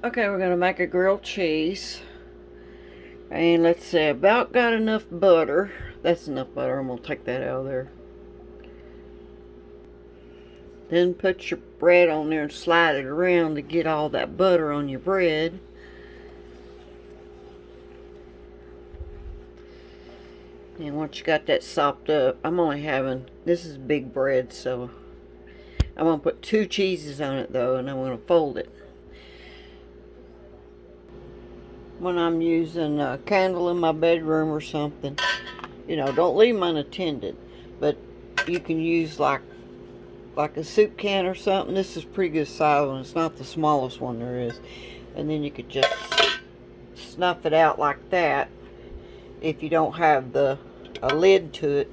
Okay, we're going to make a grilled cheese. And let's see, about got enough butter. That's enough butter. I'm going to take that out of there. Then put your bread on there and slide it around to get all that butter on your bread. And once you got that sopped up, I'm only having, this is big bread, so I'm going to put 2 cheeses on it though, and I'm going to fold it. When I'm using a candle in my bedroom or something, you know, don't leave them unattended. But you can use like a soup can or something. This is pretty good size one. It's not the smallest one there is. And then you could just snuff it out like that if you don't have a lid to it.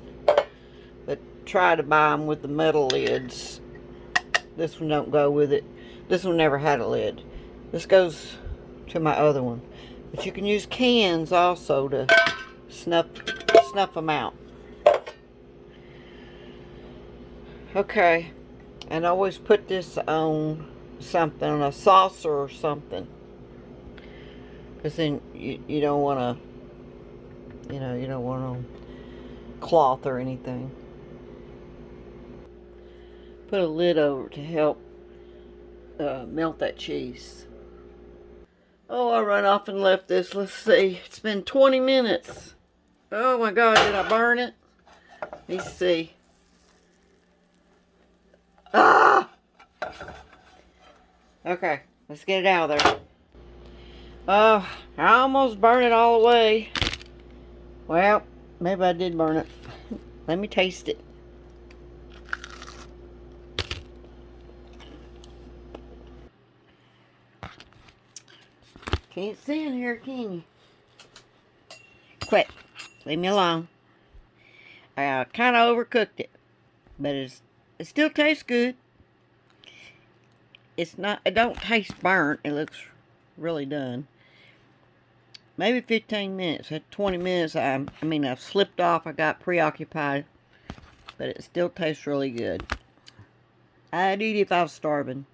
But try to buy them with the metal lids. This one don't go with it. This one never had a lid. This goes to my other one. But you can use cans also to snuff them out. Okay, and always put this on something, on a saucer or something, because then you don't want to, you don't want on cloth or anything. Put a lid over to help melt that cheese. Oh, I ran off and left this. Let's see. It's been 20 minutes. Oh my God, did I burn it? Let's see. Ah! Okay, let's get it out of there. Oh, I almost burned it all away. Well, maybe I did burn it. Let me taste it. Can't see in here, can you? Quit. Leave me alone. I kind of overcooked it, but it still tastes good. It's not. It don't taste burnt. It looks really done. Maybe 15 minutes. At 20 minutes, I mean, I've slipped off. I got preoccupied, but it still tastes really good. I'd eat it if I was starving.